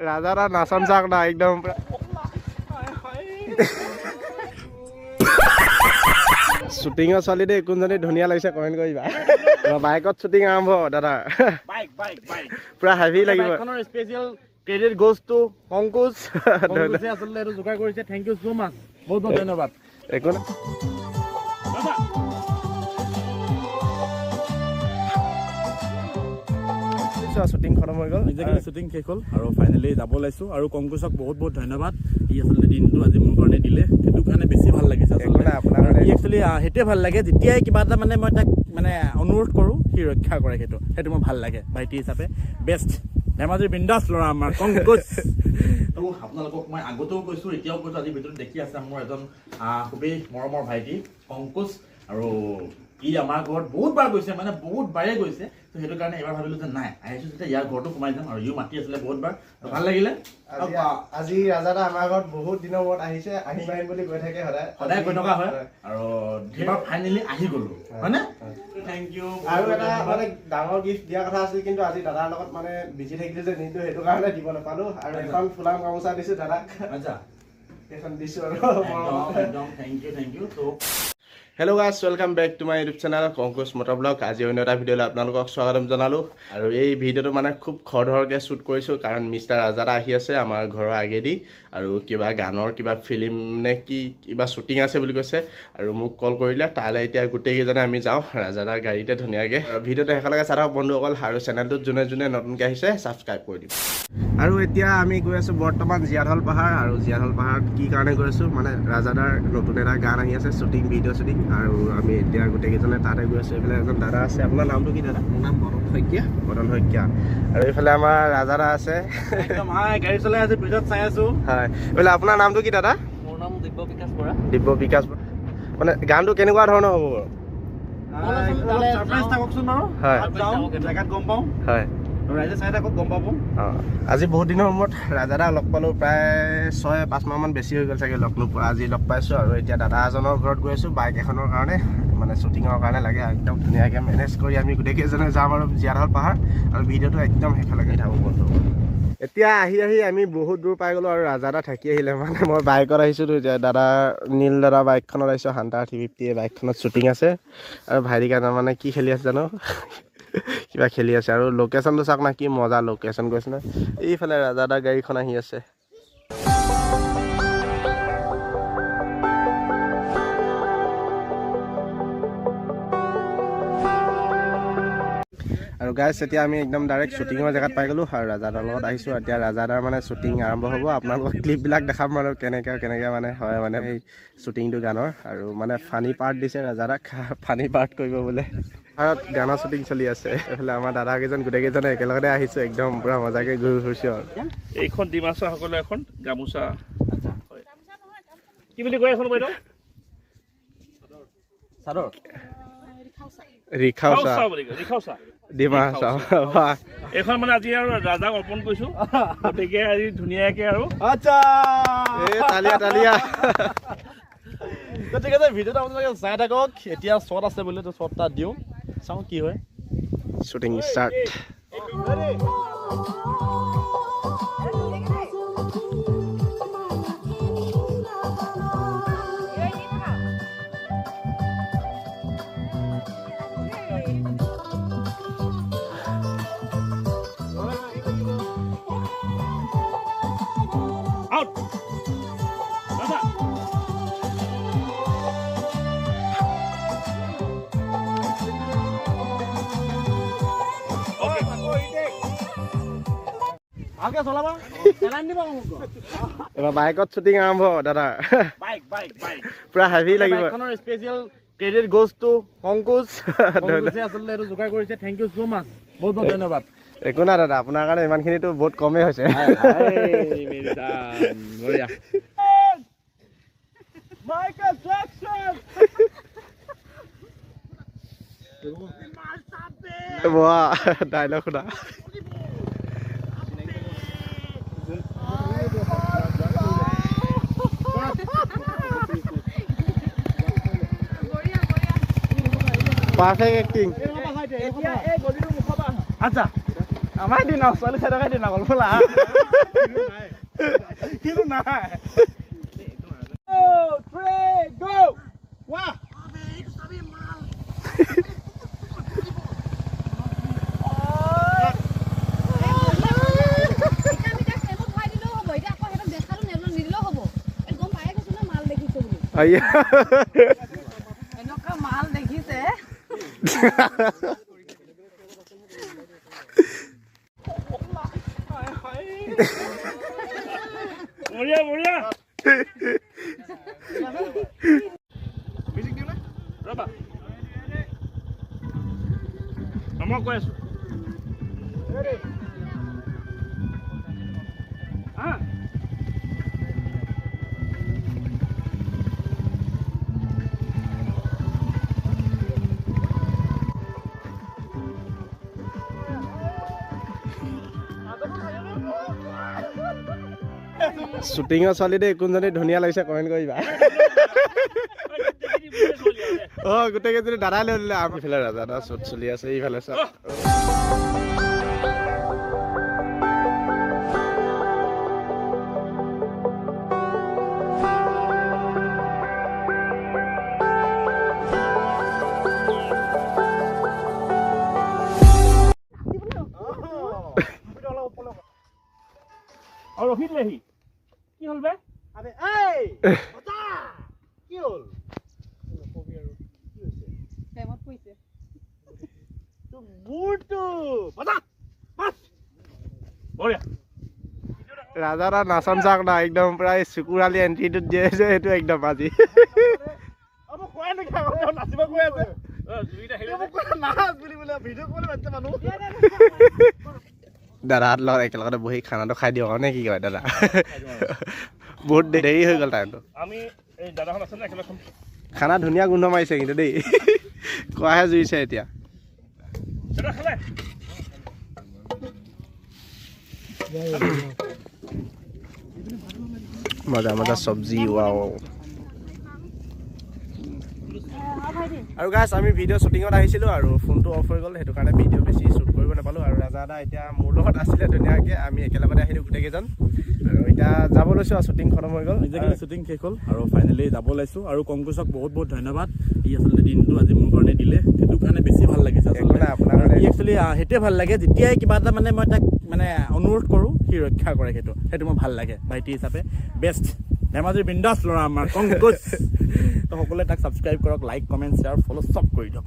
ৰাজাৰা নাচন চাক না একদম শ্বুটিঙৰ ছোৱালী দেই কোনজনী ধুনীয়া লাগিছে কমেণ্ট কৰিবা বাইকত শ্বুটিং আৰম্ভ দাদা পুৰা হেভি লাগিব স্পেচিয়েল ক্ৰেডিট গোজ টু কংকুজ আচলতে এইটো যোগাৰ কৰিছে থেংক ইউ ছ' মাছ বহুত বহুত ধন্যবাদ একো নাই শ্বুটিং খতম হৈ গ'ল নিজে শ্বুটিং শেষ হ'ল আৰু ফাইনেলি যাব ওলাইছোঁ আৰু কংকুচক বহুত বহুত ধন্যবাদ ই আচলতে দিনটো আজি মোৰ কাৰণে দিলে সেইটো কাৰণে বেছি ভাল লাগিছে আচলতে একচুৱেলি সেইটোৱে ভাল লাগে যেতিয়াই কিবা এটা মানে মই তাক মানে অনুৰোধ কৰোঁ সি ৰক্ষা কৰে সেইটো মোৰ ভাল লাগে ভাইটি হিচাপে বেষ্ট ধেমাজিৰ বিন্দাছ ল'ৰা আমাৰ কংকুচ তো আপোনালোকক মই আগতেও কৈছোঁ এতিয়াও কৈছোঁ আজি ভিতৰত দেখি আছে মোৰ এজন খুবেই মৰমৰ ভাইটি কংকুচ আৰু ই আমাৰ ঘৰত বহুত বাৰ গৈছে মানে বহুত বাৰে গৈছে তো সেইটো কাৰণে এবাৰ ভাবিলোঁ যে নাই আহিছোঁ যেতিয়া ইয়াৰ ঘৰতো সোমাই যাম আৰু ইও মাতি আছিলে বহুত বাৰ ভাল লাগিলে আজি ৰাজাদা আমাৰ ঘৰত বহুত দিনৰ মূৰত আহিছে আহিম আহিম বুলি কৈ থাকে সদায় কৈ থকা হয় আৰু এইবাৰ ফাইনেলি আহি গ'লো হয়নে থেংক ইউ আৰু এটা মানে ডাঙৰ গিফ্ট দিয়া কথা আছিল কিন্তু আজি দাদাৰ লগত মানে বিজি থাকিলে যে নিদিওঁ সেইটো কাৰণে দিব নাপালোঁ আৰু এখন ফুলাম গামোচা দিছোঁ দাদাক আচ্ছা সেইখন দিছোঁ আৰু একদম থেংক ইউ ত' hello' guys welcome back to my YouTube channel কংকুচ মটৰ ব্লগ আজি অন্য এটা ভিডিঅ'লৈ আপোনালোকক স্বাগতম জনালোঁ আৰু এই ভিডিঅ'টো মানে খুব খৰধৰকৈ শ্বুট কৰিছোঁ কাৰণ মিষ্টাৰ ৰাজাদা আহি আছে আমাৰ ঘৰৰ আগেদি আৰু কিবা গানৰ কিবা ফিল্ম নে কি কিবা শ্বুটিং আছে বুলি কৈছে আৰু মোক কল কৰিলে তালৈ এতিয়া গোটেইকেইজনে আমি যাওঁ ৰাজাদাৰ গাড়ীতে ধুনীয়াকৈ আৰু ভিডিঅ'টো শেষলৈকে চাই থাকক বন্ধুসকল আৰু চেনেলটোত যোনে যোনে নতুনকৈ আহিছে ছাবস্ক্ৰাইব কৰি দিব আৰু এতিয়া আমি গৈ আছোঁ বৰ্তমান জীয়াঢল পাহাৰ আৰু জীয়াঢল পাহাৰত কি কাৰণে গৈ আছোঁ মানে ৰাজাদাৰ নতুন এটা গান আহি আছে শ্বুটিং ভিডিঅ' শ্বুটিং আৰু আমি এতিয়া গোটেইকেইজনে তাতে গৈ আছোঁ এইফালে এজন দাদা আছে আপোনাৰ নামটো কি দাদা মোৰ নাম মদন শইকীয়া আৰু এইফালে আমাৰ ৰাজাদা আছে গাড়ী চলাই আছে ব্ৰিজত চাই আছোঁ হয় এইফালে আপোনাৰ নামটো কি দাদা মোৰ নাম দিব্য বিকাশ বৰা মানে গানটো কেনেকুৱা ধৰণৰ হ'ব বাৰু থাককচোন বাৰু হয় জেগাত গম পাওঁ হয় ৰাইজে চাই থাকক গম পাব আজি বহুত দিনৰ মূৰত ৰাজাদাক লগ পালোঁ প্ৰায় 6-5 মাহমান বেছি হৈ গ'ল চাগে লগ নোপোৱা আজি লগ পাইছোঁ আৰু এতিয়া দাদা এজনৰ ঘৰত গৈ আছোঁ বাইক এখনৰ কাৰণে মানে শ্বুটিঙৰ কাৰণে লাগে একদম ধুনীয়াকৈ মেনেজ কৰি আমি গোটেইকেইজনে যাম আৰু জীয়াঢল পাহাৰ আৰু ভিডিঅ'টো একদম শেষলৈকে থাকোঁ বন্ধু এতিয়া আহি আমি বহুত দূৰ পাই গ'লোঁ আৰু ৰাজাদা থাকি আহিলে মানে মই বাইকত আহিছোঁ এতিয়া দাদা নীল দাদা বাইকখনত আহিছোঁ হাণ্টাৰ 350 এই বাইকখনত শ্বুটিং আছে আৰু ভাইটি কাৰণে মানে কি খেলি আছে জানো কিবা খেলি আছে আৰু লোকেশ্যনটো চাওক না কি মজা লোকেশ্যন গৈছে না এইফালে ৰাজাদাৰ গাড়ীখন আহি আছে আৰু গাইজ এতিয়া আমি একদম ডাইৰেক্ট শ্বুটিঙৰ জেগাত পাই গ'লোঁ আৰু ৰাজাদাৰ লগত আহিছোঁ এতিয়া ৰাজাদাৰ মানে শ্বুটিং আৰম্ভ হ'ব আপোনালোকক ক্লিপবিলাক দেখাম আৰু কেনেকৈ মানে হয় মানে এই শ্বুটিংটো গানৰ আৰু মানে ফানী পাৰ্ট দিছে ৰাজাদাক ফানী পাৰ্ট কৰিব বোলে গানৰ শ্বুটিং চলি আছে এইফালে আমাৰ দাদাকেইজন গোটেইকেইজনে একেলগতে আহিছোঁ একদম পূৰা মজাকৈ ঘূৰি ফুৰিছোঁ আৰু এইখন ডিমাচা সকলো এখন গামোচা কি বুলি কয় এখন বাইদেউ চাদৰ ৰিখাওচা ডিমাচা এইখন মানে আজি আৰু ৰাজাক অৰ্পণ কৰিছোঁ গতিকে আজি ধুনীয়াকৈ আৰু আচ্ছা তালিয়া ঠিক আছে ভিডিঅ'টো আপোনালোকে চাই থাকক এতিয়া শ্বট আছে বুলি শ্বট তাত দিওঁ চাওঁ কি হয় শ্বুটিং ষ্টাৰ্ট এবাৰ বাইকত শ্বুটিং আৰম্ভ দাদা পুৰা হেভি লাগিব স্পেচিয়েল ক্ৰেডিট গোজ টু কংকুচ আচলতে এইটো যোগাৰ কৰিছে থেংক ইউ ছ' মাছ বহুত বহুত ধন্যবাদ একো নাই দাদা আপোনাৰ কাৰণে ইমানখিনিতো বহুত কমেই হৈছে ডাইলগ শুনা পাৰফেক্ট এক্টিং আচ্ছা আমাৰ দিন আৰু ছোৱালী খাই দিন অকল বোলা কিন্তু নাই এনেকুৱা মাল দেখিছে বঢ়িয়া বঢ়িয়া ৰবা মই কৈ আছো শ্বুটিঙৰ ছোৱালী দেই কোনজনী ধুনীয়া লাগিছে কমেণ্ট কৰিবা গোটেই কেইজনী দাদাই লৈ দিলে আমি ইফালে ৰাজা দা শ্বুট চলি আছে ইফালে চব আৰু ৰহিত লেহি কি হ'ল বে আবে এই বতা কি হ'ল কবি আৰু কি হৈছে প্ৰেমত পৰিছে তো বুটটো বতা বাস বঢ়িয়া ৰাজা দা নাচন চাক না একদম প্ৰায় চুকুৰালি এণ্ট্ৰিটোত দিয়ে যে সেইটো একদম আজি আব কোৱা নেকি নাচিব কৈ আছে দুইটা হেৰি নাচ বুলি বোলে ভিডিঅ' কল মাতে মানুহ দাদাহঁত লগত একেলগতে বহি খানাটো খাই দিওঁ নে কি কয় দাদা বহুত দেৰি হৈ গ'ল টাইমটো আমি এই দাদাখন আছে নে একেলগে খানা ধুনীয়া গোন্ধ মাৰিছে কিন্তু দেই কোৱাহে জুইছে এতিয়া দাদা খালে মজা মজা চব্জি ৱাও আৰু গাইছ আমি ভিডিঅ' শ্বুটিঙত আহিছিলোঁ আৰু ফোনটো অফ হৈ গ'ল সেইটো কাৰণে ভিডিঅ' বেছি শ্বুট কৰিব নাপালোঁ আৰু ৰাজা দা এতিয়া মোৰ লগত আছিলে ধুনীয়াকৈ আমি একেলগতে আহিলোঁ গোটেইকেইজন আৰু এতিয়া যাব লৈছোঁ আৰু শ্বুটিং খতম হৈ গ'ল একজেক্টলি শ্বুটিং শেষ হ'ল আৰু ফাইনেলি যাব ওলাইছোঁ আৰু কংকুচক বহুত বহুত ধন্যবাদ ই আচলতে দিনটো আজি মোৰ কাৰণে দিলে সেইটো কাৰণে বেছি ভাল লাগিছে আচলতে আপোনাৰ ই একচুৱেলি সেইটোৱে ভাল লাগে যেতিয়াই কিবা এটা মানে মই তাক মানে অনুৰোধ কৰোঁ সি ৰক্ষা কৰে সেইটো মোৰ ভাল লাগে ভাইটি হিচাপে বেষ্ট ধেমাজিৰ বিন্দাছ ল'ৰা আমাৰ কংকুচ তো সকলোৱে তাক ছাবস্ক্ৰাইব কৰক লাইক কমেণ্ট শ্বেয়াৰ ফ'ল' চব কৰি দিয়ক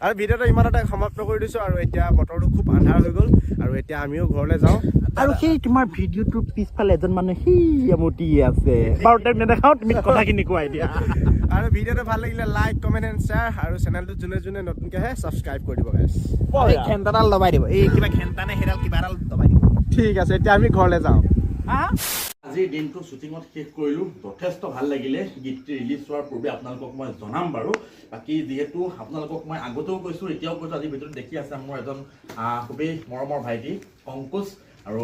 আৰু ভিডিঅ'টো ইমানতে সমাপ্ত কৰি দিছোঁ আৰু এতিয়া বতৰটো খুব আন্ধাৰ হৈ গ'ল আৰু এতিয়া আমিও ঘৰলৈ যাওঁ আৰু সেই তোমাৰ ভিডিঅ'টোৰ পিছফালে এজন মানুহ আমতি আছে বাৰু টাইম নেদেখাওঁ তুমি কথাখিনি কোৱাই দিয়া আৰু ভিডিঅ'টো ভাল লাগিলে লাইক কমেণ্ট এণ্ড শ্বেয়াৰ আৰু চেনেলটো যোনে যোনে নতুনকৈ আহে ছাবস্ক্ৰাইব কৰি দিব গাইছ ঘেণ্টাডাল দবাই দিব এই কিবা ঘেণ্টা নে সেইডাল কিবা এডাল দবাই দিব ঠিক আছে এতিয়া আমি ঘৰলৈ যাওঁ আজিৰ দিনটো শ্বুটিঙত শেষ কৰিলোঁ যথেষ্ট ভাল লাগিলে গীতটি ৰিলিজ হোৱাৰ পূৰ্বে আপোনালোকক মই জনাম বাৰু বাকী যিহেতু আপোনালোকক মই আগতেও কৈছোঁ এতিয়াও কৈছোঁ আজিৰ ভিডিঅ'টো দেখি আছে মোৰ এজন খুবেই মৰমৰ ভাইটি কংকুচ আৰু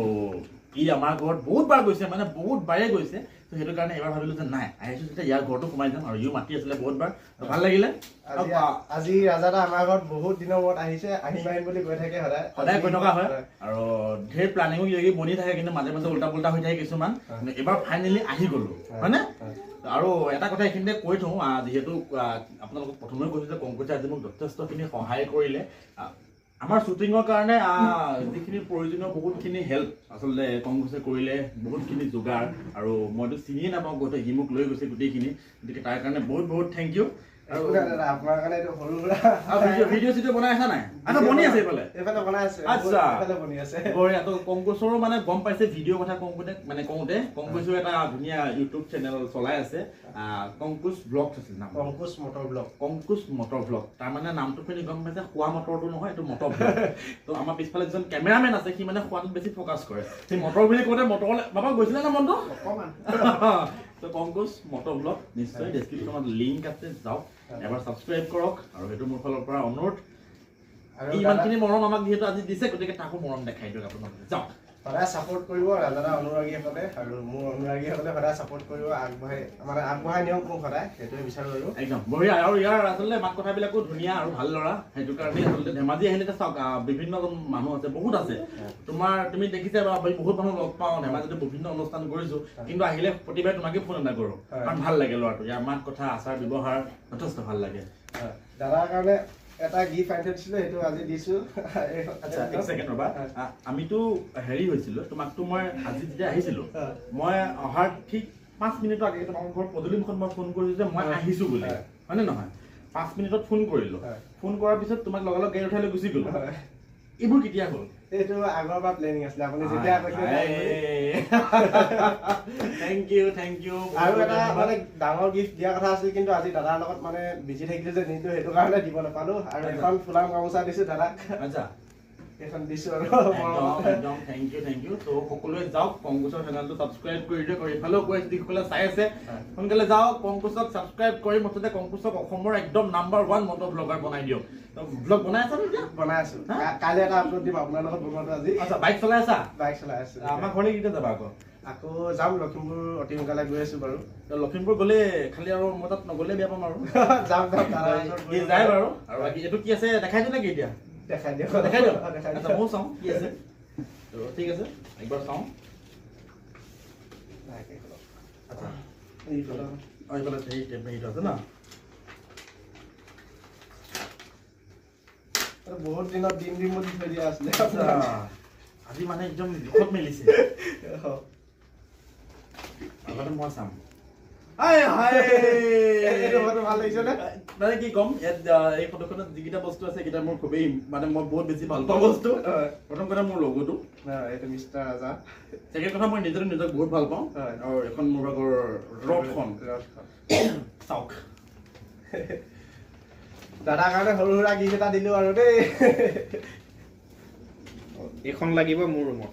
ই আমাৰ ঘৰত বহুত বাৰ গৈছে মানে বহুত বাৰে গৈছে তো সেইটো কাৰণে এবাৰ ভাবিলোঁ যে নাই আহিছোঁ যেতিয়া ইয়াৰ ঘৰতো সোমাই যাম আৰু ইও মাতি আছিলে বহুত বাৰ ভাল লাগিলে আজি ৰাজা দা আমাৰ ঘৰত বহুত দিনৰ মূৰত আহিছে আহিম আহিম বুলি কৈ থাকে সদায় কৈ থকা হয় আৰু ঢেৰ প্লানিঙো কিবা বনি থাকে কিন্তু মাজে মাজে উল্টা পুল্টা হৈ থাকে কিছুমান এবাৰ ফাইনেলি আহি গ'লো হয়নে আৰু এটা কথা এইখিনিতে কৈ থওঁ যিহেতু আপোনালোকক প্ৰথমে কৈছোঁ যে কংকুচে আজি মোক যথেষ্টখিনি সহায় কৰিলে আমাৰ শ্বুটিঙৰ কাৰণে যিখিনি প্ৰয়োজনীয় বহুতখিনি হেল্প আচলতে কংকুচে কৰিলে বহুতখিনি যোগাৰ আৰু মইতো চিনিয়ে নাপাওঁ গোটেই সি মোক লৈ গৈছে গোটেইখিনি গতিকে তাৰ কাৰণে বহুত বহুত থেংক ইউ আপোনাৰ কাৰণে এইটো সৰু সুৰা ভিডিঅ' চিডিঅ' বনাই আছা নাই আচ্ছা বনি আছে এইফালে বনাই আছে আচ্ছা বনি আছে বঢ়িয়া তো কংকুচৰো মানে গম পাইছে ভিডিঅ' কথা কওঁতে কংকুচেও এটা ধুনীয়া ইউটিউব চেনেল চলাই আছে কংকুচ ব্লগছ আছিল নাম কংকুচ মটৰ ব্লগ তাৰমানে নামটো শুনি গম পাইছে খোৱা মটৰটো নহয় এইটো মটৰ ব্লগ তো আমাৰ পিছফালে যিজন কেমেৰামেন আছে সি মানে খোৱাটোত বেছি ফ'কাছ কৰে সেই মটৰ বুলি কওঁতে মটৰলৈ বাবা গৈছিলে না মনটো অকণমান তো কংকুচ মটৰ ব্লগ নিশ্চয় ডেছক্ৰিপশ্যনত লিংক আছে যাওক এবাৰ ছাবস্ক্ৰাইব কৰক আৰু সেইটো মোৰ ফালৰ পৰা অনুৰোধ ইমানখিনি মৰম আমাক যিহেতু আজি দিছে গতিকে তাকো মৰম দেখাই দিয়ক আপোনালোকে যাওক সদায় ছাপোৰ্ট কৰিব ৰাজাদা অনুৰাগীসকলে আৰু মোৰ অনুৰাগীসকলে সদায় ছাপোৰ্ট কৰিব আগবঢ়াই নিয়ক মোক সদায় সেইটোৱে বিচাৰোঁ আৰু একদম বঢ়িয়া আৰু ইয়াৰ আচলতে মাত কথাবিলাকো ধুনীয়া আৰু ভাল ল'ৰা সেইটো কাৰণে আচলতে ধেমাজি আহিলে চাওক বিভিন্ন মানুহ আছে বহুত আছে তুমি দেখিছা বা বহুত মানুহ লগ পাওঁ ধেমাজিতে বিভিন্ন অনুষ্ঠান কৰিছো কিন্তু আহিলে প্ৰতিবাৰে তোমাকে ফোন এটা কৰোঁ কাৰণ ভাল লাগে ল'ৰাটো ইয়াৰ মাত কথা আচাৰ ব্যৱহাৰ যথেষ্ট ভাল লাগে দাদাৰ কাৰণে এটা গিফ্ট আনি থৈছিলোঁ সেইটো আজি দিছোঁ আচ্ছা এক ছেকেণ্ড ৰ'বা আমিতো হেৰি হৈছিলোঁ তোমাকতো মই আজি যেতিয়া আহিছিলোঁ মই অহাৰ ঠিক 5 মিনিটৰ আগে তোমালোকৰ ঘৰ পদূলিমুখত মই ফোন কৰিছোঁ যে মই আহিছোঁ বুলি হয়নে নহয় 5 মিনিটত ফোন কৰিলোঁ ফোন কৰাৰ পিছত তোমাক লগালগ গাড়ী উঠাই লৈ গুচি গ'লোঁ এইবোৰ কেতিয়া হ'ল এইটো আগৰ পৰা প্লেনিং আছিলে আপুনি যেতিয়া কৈছে থেংক ইউ আৰু এটা মানে ডাঙৰ গিফ্ট দিয়া কথা আছিল কিন্তু আজি দাদাৰ লগত মানে বিজি থাকিলে যে নিদিওঁ সেইটো কাৰণে দিব নাপালোঁ আৰু এখন ফুলাম গামোচা দিছোঁ দাদাক আচ্ছা এইখন দিছোঁ আৰু একদম থেংক ইউ তো সকলোৱে যাওক কংকুচৰ চেনেলটো ছাবস্ক্ৰাইব কৰি দিয়ক আৰু এইফালেও কৈ যিসকলে চাই আছে সোনকালে যাওক কংকুচক ছাবস্ক্ৰাইব কৰি মুঠতে কংকুচক অসমৰ একদম নাম্বাৰ 1 মটৰ ব্লগাৰ বনাই দিয়ক ব্লগ বনাই আছা নেকি বনাই আছোঁ কাইলৈ এটা আপলোড দিম আপোনাৰ লগত বনোৱাটো আজি আচ্ছা বাইক চলাই আছা বাইক চলাই আছোঁ আমাৰ ঘৰলৈ কেতিয়া যাবা আকৌ যাম লখিমপুৰ অতি সোনকালে গৈ আছোঁ বাৰু লখিমপুৰ গ'লে খালি আৰু মই তাত নগ'লে বেয়া পাম আৰু যাম যায় বাৰু আৰু বাকী এইটো কি আছে দেখাই দিওঁ নেকি এতিয়া দেখাই দিয়ক আচ্ছা ময়ো চাওঁ কি আছে ঠিক আছে একবাৰ চাওঁ আচ্ছা এইফালে হেৰিটো আছে ন বহুত দিনত দিম বুলি থৈ দিয়া আছিলে আজি মানে একদম দুখত মেলিছে আগতে মই চাম ভাল লাগিছে নে মানে কি ক'ম ইয়াত এই ফটোখনত যিকেইটা বস্তু আছে সেইকেইটা মোৰ খুবেই মানে মই বহুত বেছি ভাল পাওঁ বস্তু প্ৰথম কথা মোৰ লগোটো এইটো মিষ্টাৰ ৰাজা ছেকেণ্ড কথা মই নিজক বহুত ভাল পাওঁ আৰু এখন মোৰ ভাগৰ ৰথখন চাওক দাদাৰ কাৰণে সৰু সুৰা গিফ্ট এটা দিলোঁ আৰু দেই এইখন লাগিব মোৰ ৰুমত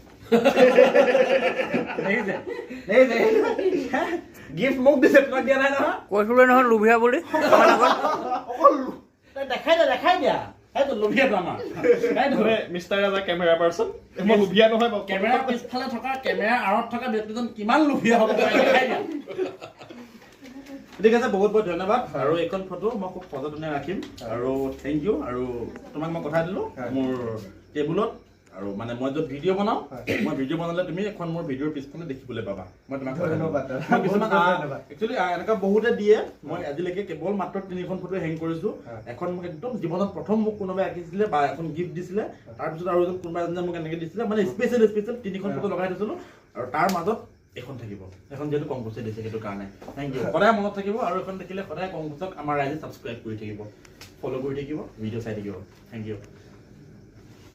গিফ্ট মোক দিছে তোমাক দিয়া নাই নহয় কৈছিলে নহয় লোভিয়া বুলি দেখাই দিয়া সেইটো লোভিয়াটো আমাৰ মিষ্টাৰ ৰাজা কেমেৰা পাৰ্চন মই লোভিয়া নহয় বাৰু কেমেৰাৰ পিছফালে থকা কেমেৰাৰ আঁৰত থকা ব্যক্তিজন কিমান লোভিয়া হ'ব দেখাই দিয়া ঠিক আছে বহুত ধন্যবাদ আৰু এইখন ফটো মই খুব সযতনে ৰাখিম আৰু থেংক ইউ আৰু তোমাক মই কথা দিলোঁ মোৰ টেবুলত আৰু মানে মই য'ত ভিডিঅ' বনাওঁ মই ভিডিঅ' বনালে তুমি এখন মোৰ ভিডিঅ'ৰ পিছফালে দেখিবলৈ পাবা মই তোমাক কিছুমান একচুৱেলি এনেকুৱা বহুতে দিয়ে মই আজিলৈকে কেৱল মাত্ৰ 3খন ফটো হেং কৰিছোঁ এখন মোক একদম জীৱনত প্ৰথম মোক কোনোবাই আঁকিছিলে বা এখন গিফ্ট দিছিলে তাৰপিছত আৰু এজন কোনোবা এজনে মোক এনেকৈ দিছিলে মানে স্পেচিয়েল 3খন ফটো লগাই থৈছিলোঁ আৰু তাৰ মাজত এখন থাকিব এখন যিহেতু কংকুচে দিছে সেইটো কাৰণে থেংক ইউ সদায় মনত থাকিব আৰু এখন দেখিলে সদায় কংকুচক আমাৰ ৰাইজে ছাবস্ক্ৰাইব কৰি থাকিব ফ'ল' কৰি থাকিব ভিডিঅ' চাই থাকিব থেংক ইউ